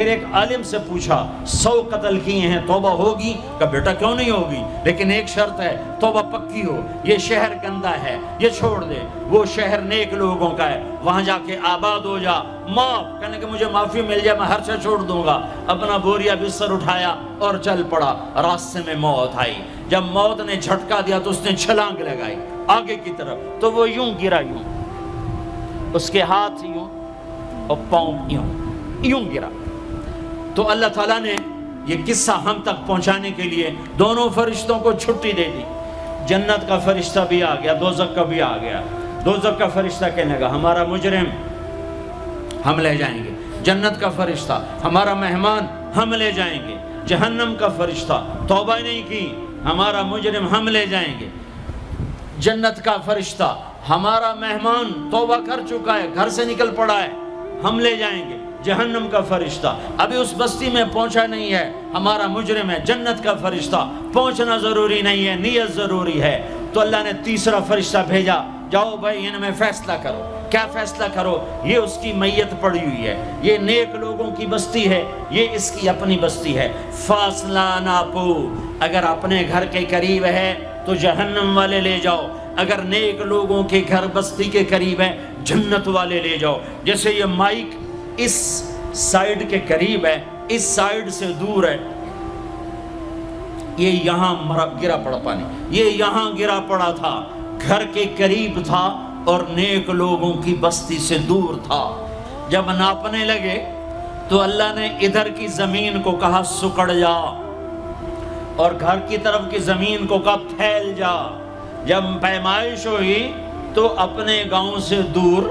پھر ایک عالم سے پوچھا 100 قتل کیے ہیں توبہ ہوگی؟ کہ بیٹا کیوں نہیں ہوگی، لیکن ایک شرط ہے توبہ پکی ہو، یہ شہر گندا ہے یہ چھوڑ دے، وہ شہر نیک لوگوں کا ہے وہاں جا کے آباد ہو جا، معاف کہنے کہ مجھے معافی مل جائے میں ہر شے چھوڑ دوں گا۔ اپنا بوریا بستر اٹھایا اور چل پڑا، راستے میں موت آئی، جب موت نے جھٹکا دیا تو اس نے چھلانگ لگائی آگے کی طرف، تو وہ یوں گرا، یوں اس کے ہاتھ یوں اور پاؤں یوں گرا۔ تو اللہ تعالیٰ نے یہ قصہ ہم تک پہنچانے کے لیے دونوں فرشتوں کو چھٹی دے دی۔ جنت کا فرشتہ بھی آ گیا، دوزخ کا بھی آ گیا۔ دوزخ کا فرشتہ کہنے لگا ہمارا مجرم ہم لے جائیں گے، جنت کا فرشتہ ہمارا مہمان ہم لے جائیں گے، جہنم کا فرشتہ توبہ نہیں کی ہمارا مجرم ہم لے جائیں گے، جنت کا فرشتہ ہمارا مہمان توبہ کر چکا ہے گھر سے نکل پڑا ہے ہم لے جائیں گے، جہنم کا فرشتہ ابھی اس بستی میں پہنچا نہیں ہے ہمارا مجرم ہے، جنت کا فرشتہ پہنچنا ضروری نہیں ہے نیت ضروری ہے۔ تو اللہ نے تیسرا فرشتہ بھیجا، جاؤ بھائی ان میں فیصلہ کرو۔ کیا فیصلہ کرو؟ یہ اس کی میت پڑی ہوئی ہے، یہ نیک لوگوں کی بستی ہے، یہ اس کی اپنی بستی ہے، فاصلہ ناپو، اگر اپنے گھر کے قریب ہے تو جہنم والے لے جاؤ، اگر نیک لوگوں کے گھر بستی کے قریب ہے جنت والے لے جاؤ۔ جیسے یہ مائک اس سائیڈ کے قریب ہے، اس سائیڈ سے دور ہے، یہ یہاں گرا پڑا پانی، یہ یہاں گرا پڑا تھا، گھر کے قریب تھا اور نیک لوگوں کی بستی سے دور تھا۔ جب ناپنے لگے تو اللہ نے ادھر کی زمین کو کہا سکڑ جا، اور گھر کی طرف کی زمین کو کہا پھیل جا۔ جب پیمائش ہوئی تو اپنے گاؤں سے دور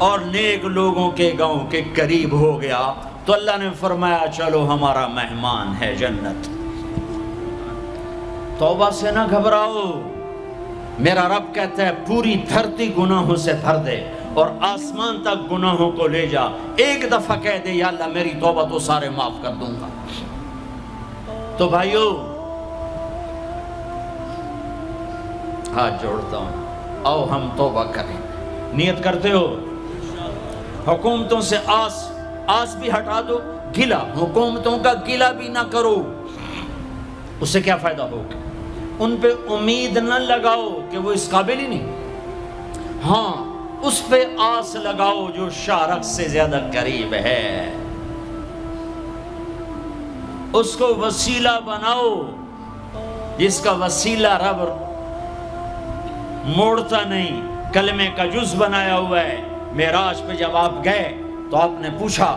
اور نیک لوگوں کے گاؤں کے قریب ہو گیا، تو اللہ نے فرمایا چلو ہمارا مہمان ہے جنت۔ توبہ سے نہ گھبراؤ، میرا رب کہتا ہے پوری دھرتی گناہوں سے بھر دے اور آسمان تک گناہوں کو لے جا، ایک دفعہ کہہ دے یا اللہ میری توبہ تو سارے معاف کر دوں گا۔ تو بھائیو ہاتھ جوڑتا ہوں، آؤ ہم توبہ کریں، نیت کرتے ہو؟ حکومتوں سے آس بھی ہٹا دو، گلہ حکومتوں کا گلہ بھی نہ کرو، اس سے کیا فائدہ ہوگا؟ ان پہ امید نہ لگاؤ کہ وہ اس قابل ہی نہیں، ہاں اس پہ آس لگاؤ جو شارک سے زیادہ قریب ہے، اس کو وسیلہ بناؤ جس کا وسیلہ رب موڑتا نہیں، کلمے کا جز بنایا ہوا ہے۔ معراج پہ جب آپ گئے تو آپ نے پوچھا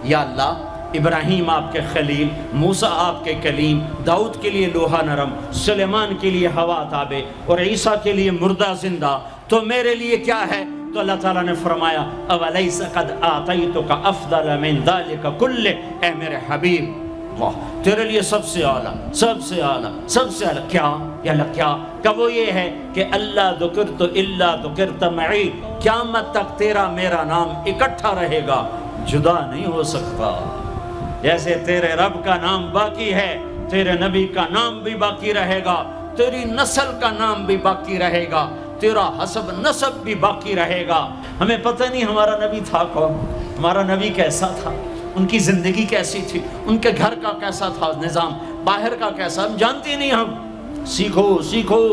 یا اللہ ابراہیم آپ کے خلیل، موسیٰ آپ کے کلیم، داؤد کے لیے لوہا نرم، سلیمان کے لیے ہوا تابع اور عیسیٰ کے لیے مردہ زندہ، تو میرے لیے کیا ہے؟ تو اللہ تعالیٰ نے فرمایا اولیس قد آتیتک افضل من ذلک کلہ، اے میرے حبیب واہ تیرے لیے سب سے اعلیٰ سب سے اعلیٰ سب سے اعلیٰ کیا؟ یا اللہ کیا؟ کہ وہ یہ ہے کہ اللہ ذکرت الا ذکرت معی، قیامت تک تیرا میرا نام اکٹھا رہے گا، جدا نہیں ہو سکتا۔ جیسے تیرے رب کا نام باقی ہے، تیرے نبی کا نام بھی باقی رہے گا، تیری نسل کا نام بھی باقی رہے گا، تیرا حسب نسب بھی باقی رہے گا۔ ہمیں پتہ نہیں ہمارا نبی تھا کون، ہمارا نبی کیسا تھا، ان کی زندگی کیسی تھی، ان کے گھر کا کیسا تھا نظام، باہر کا کیسا، ہم جانتے نہیں۔ ہم سیکھو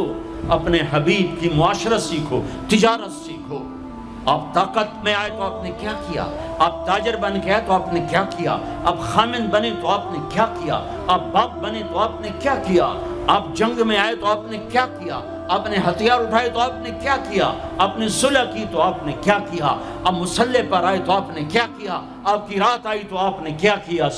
اپنے حبیب کی معاشرت سیکھو، تجارت سیکھو۔ آپ طاقت میں آئے تو آپ نے کیا کیا، آپ تاجر بن کے آئے تو آپ نے کیا کیا، آپ خامن بنے تو آپ نے کیا کیا، آپ باپ بنے تو آپ نے کیا کیا، آپ جنگ میں آئے تو آپ نے کیا کیا، آپ نے ہتھیار اٹھائے تو آپ نے کیا کیا، آپ نے صلح کی تو آپ نے کیا کیا، آپ مسلح پر آئے تو آپ نے کیا کیا، آپ کی رات آئی تو آپ نے کیا کیا۔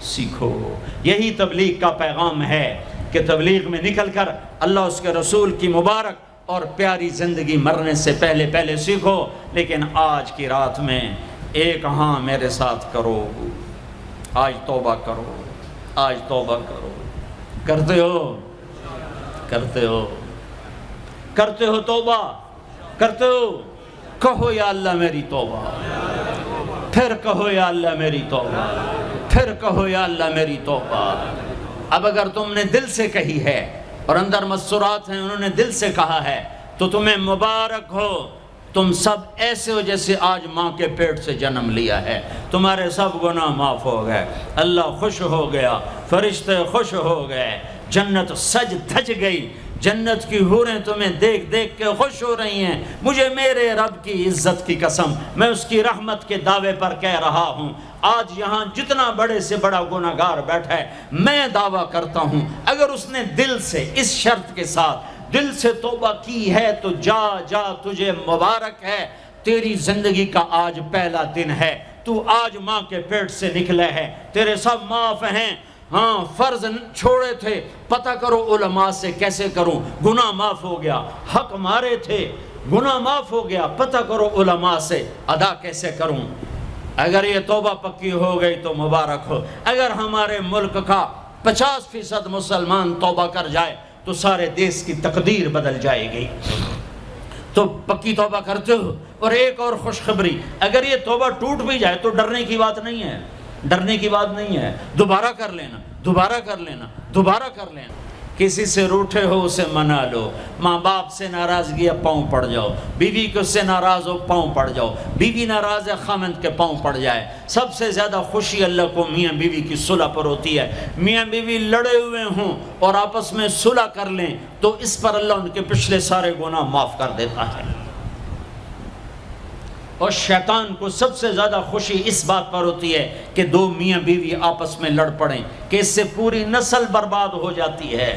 سیکھو۔ یہی تبلیغ کا پیغام ہے کہ تبلیغ میں نکل کر اللہ اس کے رسول کی مبارک اور پیاری زندگی مرنے سے پہلے سیکھو۔ لیکن آج کی رات میں ایک ہاں میرے ساتھ کرو، آج توبہ کرو، آج توبہ کرو۔ کرتے ہو توبہ، کرتے ہو؟ کہو یا اللہ میری توبہ، پھر کہو یا اللہ میری توبہ، پھر کہو یا اللہ میری توبہ۔ اب اگر تم نے دل سے کہی ہے اور اندر مسرات ہیں انہوں نے دل سے کہا ہے تو تمہیں مبارک ہو، تم سب ایسے ہو جیسے آج ماں کے پیٹ سے جنم لیا ہے، تمہارے سب گناہ معاف ہو گئے، اللہ خوش ہو گیا، فرشتے خوش ہو گئے، جنت سج دھج گئی، جنت کی حوریں تمہیں دیکھ دیکھ کے خوش ہو رہی ہیں۔ مجھے میرے رب کی عزت کی قسم، میں اس کی رحمت کے دعوے پر کہہ رہا ہوں، آج یہاں جتنا بڑے سے بڑا گناہگار بیٹھا ہے، میں دعویٰ کرتا ہوں اگر اس نے دل سے اس شرط کے ساتھ دل سے توبہ کی ہے تو جا جا، تجھے مبارک ہے، تیری زندگی کا آج پہلا دن ہے، تو آج ماں کے پیٹ سے نکلے ہے، تیرے سب معاف ہیں۔ ہاں فرض چھوڑے تھے، پتہ کرو علماء سے کیسے کروں، گناہ معاف ہو گیا، حق مارے تھے، گناہ معاف ہو گیا، پتہ کرو علماء سے ادا کیسے کروں۔ اگر یہ توبہ پکی ہو گئی تو مبارک ہو۔ اگر ہمارے ملک کا 50% مسلمان توبہ کر جائے تو سارے دیش کی تقدیر بدل جائے گی۔ تو پکی توبہ کرتے ہو۔ اور ایک اور خوشخبری، اگر یہ توبہ ٹوٹ بھی جائے تو ڈرنے کی بات نہیں ہے، ڈرنے کی بات نہیں ہے، دوبارہ کر لینا، دوبارہ کر لینا، دوبارہ کر لینا۔ کسی سے روٹھے ہو اسے منا لو، ماں باپ سے ناراضگی ہے پاؤں پڑ جاؤ، بیوی کو سے ناراض ہو پاؤں پڑ جاؤ، بیوی ناراض ہے خامند کے پاؤں پڑ جائے۔ سب سے زیادہ خوشی اللہ کو میاں بیوی کی صلح پر ہوتی ہے۔ میاں بیوی لڑے ہوئے ہوں اور آپس میں صلح کر لیں تو اس پر اللہ ان کے پچھلے سارے گناہ معاف کر دیتا ہے۔ اور شیطان کو سب سے زیادہ خوشی اس بات پر ہوتی ہے کہ دو میاں بیوی آپس میں لڑ پڑیں، کہ اس سے پوری نسل برباد ہو جاتی ہے۔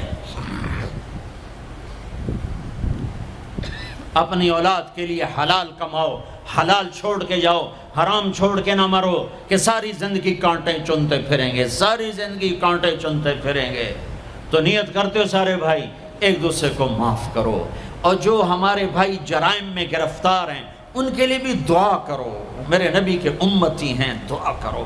اپنی اولاد کے لیے حلال کماؤ، حلال چھوڑ کے جاؤ، حرام چھوڑ کے نہ مرو کہ ساری زندگی کانٹے چنتے پھریں گے، ساری زندگی کانٹے چنتے پھریں گے۔ تو نیت کرتے ہو سارے بھائی ایک دوسرے کو معاف کرو، اور جو ہمارے بھائی جرائم میں گرفتار ہیں ان کے لیے بھی دعا کرو، میرے نبی کے امتی ہیں، دعا کرو،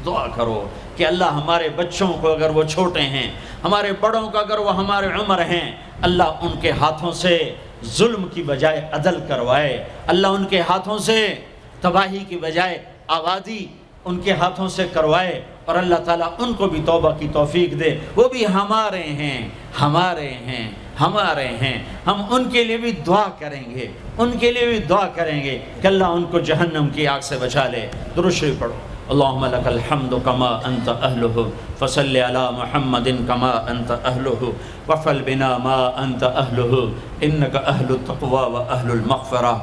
دعا کرو کہ اللہ ہمارے بچوں کو اگر وہ چھوٹے ہیں، ہمارے بڑوں کو اگر وہ ہمارے عمر ہیں، اللہ ان کے ہاتھوں سے ظلم کی بجائے عدل کروائے، اللہ ان کے ہاتھوں سے تباہی کی بجائے آبادی ان کے ہاتھوں سے کروائے، اور اللہ تعالیٰ ان کو بھی توبہ کی توفیق دے۔ وہ بھی ہمارے ہیں، ہمارے ہیں، ہمارے ہیں، ہم ان کے لیے بھی دعا کریں گے، ان کے لیے بھی دعا کریں گے کہ اللہ ان کو جہنم کی آگ سے بچا لے۔ درود شریف پڑھو۔ اللہم لک الحمد کما انت اہلہ فصل علی محمد کما انت اہلہ وفعل بنا ما انت اہلہ انک اہل التقوی و اہل المغفرہ،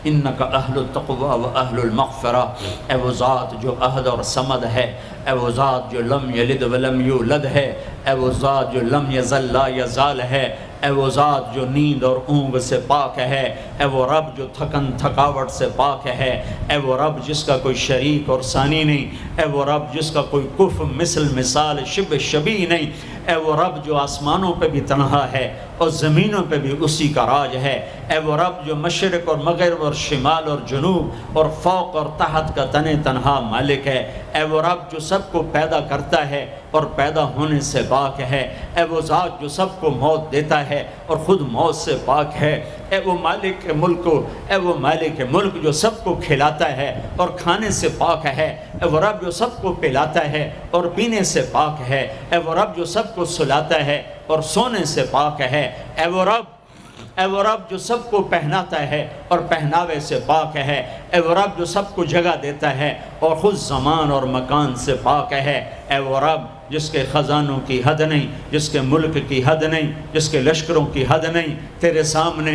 انک اہل التقوی و اہل المغفرہ۔ اے وہ ذات جو احد اور صمد ہے، اے وہ ذات جو لم یلد ولم یولد ہے، اے وہ ذات جو لم یزل لا یزال ہے، اے وہ ذات جو نیند اور اونگ سے پاک ہے، اے وہ رب جو تھکن تھکاوٹ سے پاک ہے، اے وہ رب جس کا کوئی شریک اور ثانی نہیں، اے وہ رب جس کا کوئی کف مثل مثال شبہ شبیہ نہیں، اے وہ رب جو آسمانوں پہ بھی تنہا ہے اور زمینوں پہ بھی اسی کا راج ہے، اے وہ رب جو مشرق اور مغرب اور شمال اور جنوب اور فوق اور تحت کا تنہا مالک ہے، اے وہ رب جو سب کو پیدا کرتا ہے اور پیدا ہونے سے پاک ہے، اے وہ ذات جو سب کو موت دیتا ہے اور خود موت سے پاک ہے، اے وہ مالک ملک، اے وہ مالک ملک جو سب کو کھلاتا ہے اور کھانے سے پاک ہے، اے وہ رب جو سب کو پلاتا ہے اور پینے سے پاک ہے، اے وہ رب جو سب کو سلاتا ہے اور سونے سے پاک ہے، اے وہ رب جو سب کو پہناتا ہے اور پہناوے سے پاک ہے، اے وہ رب جو سب کو جگہ دیتا ہے اور خود زمان اور مکان سے پاک ہے، اے وہ رب جس کے خزانوں کی حد نہیں، جس کے ملک کی حد نہیں، جس کے لشکروں کی حد نہیں، تیرے سامنے